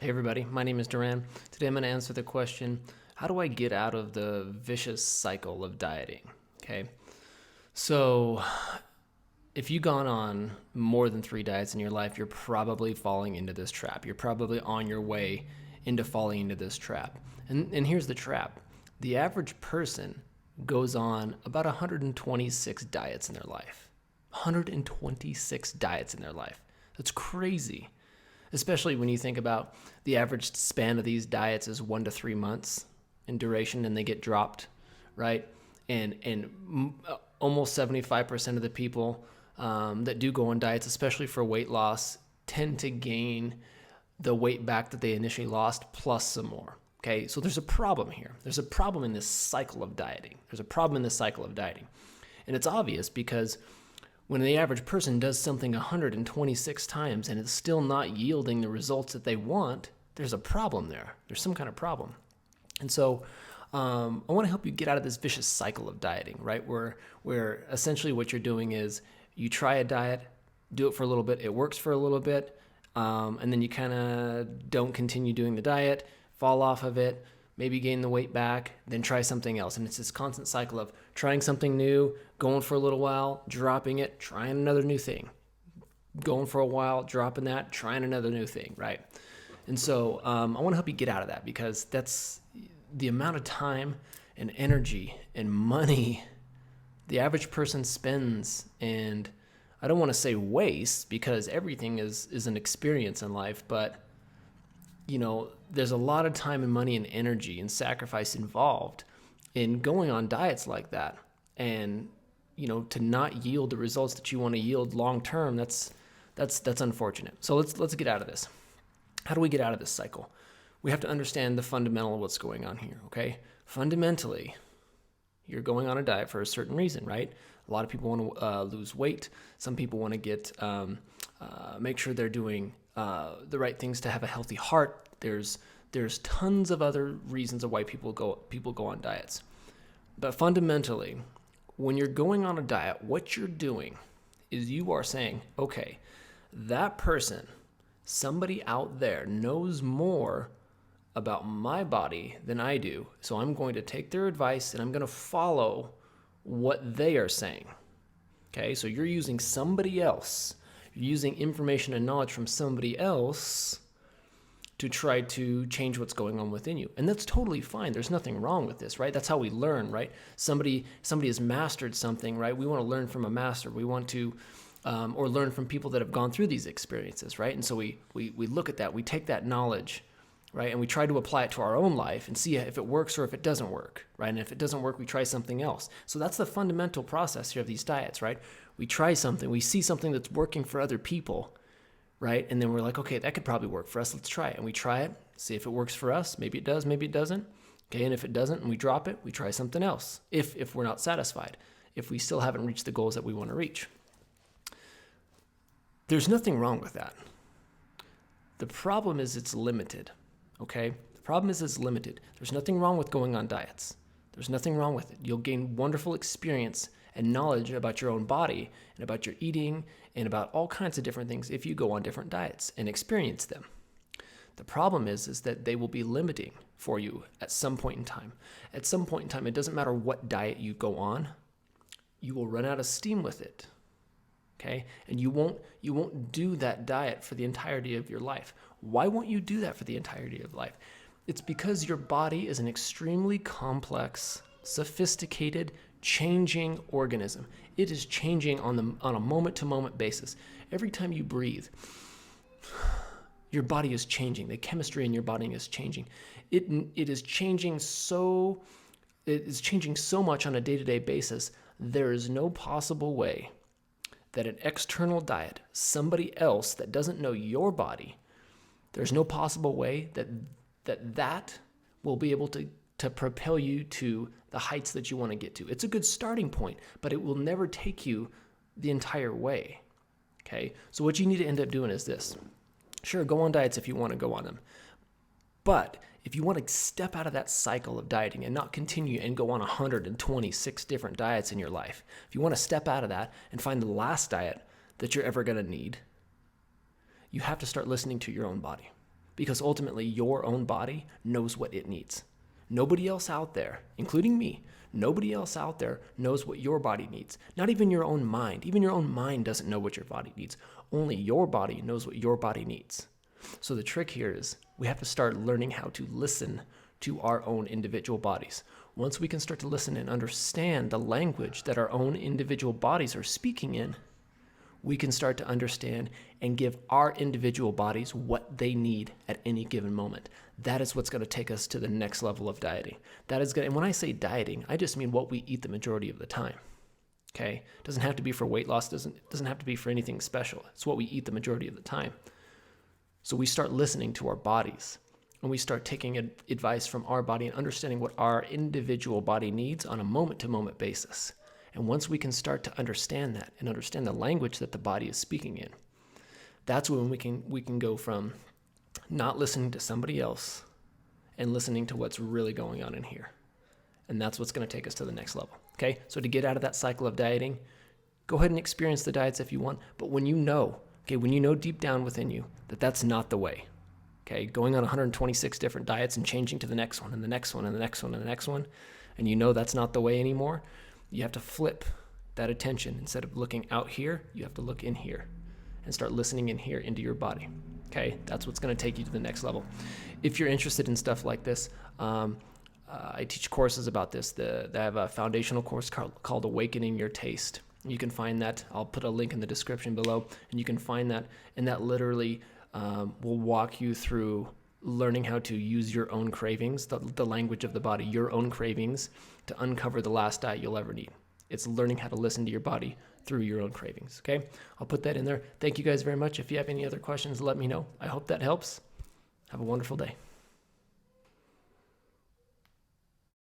Hey everybody, my name is Duran. Today I'm going to answer the question, how do I get out of the vicious cycle of dieting? Okay, so if you've gone on more than 3 diets in your life, you're probably falling into this trap. You're probably on your way into falling into this trap. And here's the trap. The average person goes on about 126 diets in their life. 126 diets in their life. That's crazy. Especially when you think about the average span of these diets is 1 to 3 months in duration, and they get dropped, right? And almost 75% of the people that do go on diets, especially for weight loss, tend to gain the weight back that they initially lost plus some more. Okay, so there's a problem here. There's a problem in this cycle of dieting. And it's obvious because when the average person does something 126 times and it's still not yielding the results that they want, there's a problem there. There's some kind of problem. And so I want to help you get out of this vicious cycle of dieting, right? Where essentially what you're doing is you try a diet, do it for a little bit, it works for a little bit, and then you kind of don't continue doing the diet, fall off of it, maybe gain the weight back, then try something else. And it's this constant cycle of trying something new, going for a little while, dropping it, trying another new thing, going for a while, dropping that, trying another new thing, right? And so I want to help you get out of that, because that's the amount of time and energy and money the average person spends. And I don't want to say waste, because everything is an experience in life, but there's a lot of time and money and energy and sacrifice involved in going on diets like that. And, to not yield the results that you want to yield long term, that's unfortunate. So let's get out of this. How do we get out of this cycle? We have to understand the fundamental of what's going on here, okay? Fundamentally, you're going on a diet for a certain reason, right? A lot of people want to lose weight. Some people want to get make sure they're doing the right things to have a healthy heart. There's tons of other reasons of why people go on diets. But fundamentally, when you're going on a diet, what you're doing is you are saying, okay, that person, somebody out there knows more about my body than I do. So I'm going to take their advice and I'm going to follow what they are saying. Okay, so you're using somebody else. You're using information and knowledge from somebody else to try to change what's going on within you. And that's totally fine. There's nothing wrong with this, right? That's how we learn, right? Somebody has mastered something, right? We want to learn from a master. We want to, or learn from people that have gone through these experiences, right? And so we look at that, we take that knowledge, right? And we try to apply it to our own life and see if it works or if it doesn't work, right? And if it doesn't work, we try something else. So that's the fundamental process here of these diets, right? We try something, we see something that's working for other people, right? And then we're like, okay, that could probably work for us. Let's try it. And we try it, see if it works for us. Maybe it does, maybe it doesn't. Okay, and if it doesn't and we drop it, we try something else. If we're not satisfied, if we still haven't reached the goals that we want to reach. There's nothing wrong with that. The problem is it's limited, okay? The problem is it's limited. There's nothing wrong with going on diets. There's nothing wrong with it. You'll gain wonderful experience and knowledge about your own body and about your eating and about all kinds of different things if you go on different diets and experience them. The problem is that they will be limiting for you at some point in time. At some point in time, it doesn't matter what diet you go on, you will run out of steam with it. Okay? And you won't do that diet for the entirety of your life. Why won't you do that for the entirety of life? It's because your body is an extremely complex, sophisticated, changing organism. It is changing on a moment-to-moment basis. Every time you breathe, your body is changing. The chemistry in your body is changing. It is changing so much on a day-to-day basis. There is no possible way that an external diet, somebody else that doesn't know your body, there's no possible way that will be able to propel you to the heights that you want to get to. It's a good starting point, but it will never take you the entire way. Okay? So what you need to end up doing is this. Sure, go on diets if you want to go on them. But if you want to step out of that cycle of dieting and not continue and go on 126 different diets in your life, if you want to step out of that and find the last diet that you're ever going to need, you have to start listening to your own body. because ultimately your own body knows what it needs. Nobody else out there, including me, nobody else out there knows what your body needs. Not even your own mind. Even your own mind doesn't know what your body needs. Only your body knows what your body needs. So the trick here is we have to start learning how to listen to our own individual bodies. Once we can start to listen and understand the language that our own individual bodies are speaking in, we can start to understand and give our individual bodies what they need at any given moment. That is what's going to take us to the next level of dieting. And when I say dieting, I just mean what we eat the majority of the time. Okay? It doesn't have to be for weight loss, doesn't have to be for anything special. It's what we eat the majority of the time. So we start listening to our bodies, and we start taking advice from our body and understanding what our individual body needs on a moment-to-moment basis. And once we can start to understand that and understand the language that the body is speaking in, that's when we can go from not listening to somebody else and listening to what's really going on in here. And that's what's going to take us to the next level. Okay? So to get out of that cycle of dieting, go ahead and experience the diets if you want. But when you know deep down within you that that's not the way, okay, going on 126 different diets and changing to the next one and the next one and the next one and the next one, and you know that's not the way anymore, you have to flip that attention. Instead of looking out here, you have to look in here and start listening in here into your body. Okay, that's what's going to take you to the next level. If you're interested in stuff like this, I teach courses about this. I have a foundational course called Awakening Your Taste. You can find that. I'll put a link in the description below, and you can find that. And that literally will walk you through learning how to use your own cravings, the language of the body, your own cravings, to uncover the last diet you'll ever need. It's learning how to listen to your body through your own cravings, okay? I'll put that in there. Thank you guys very much. If you have any other questions, let me know. I hope that helps. Have a wonderful day.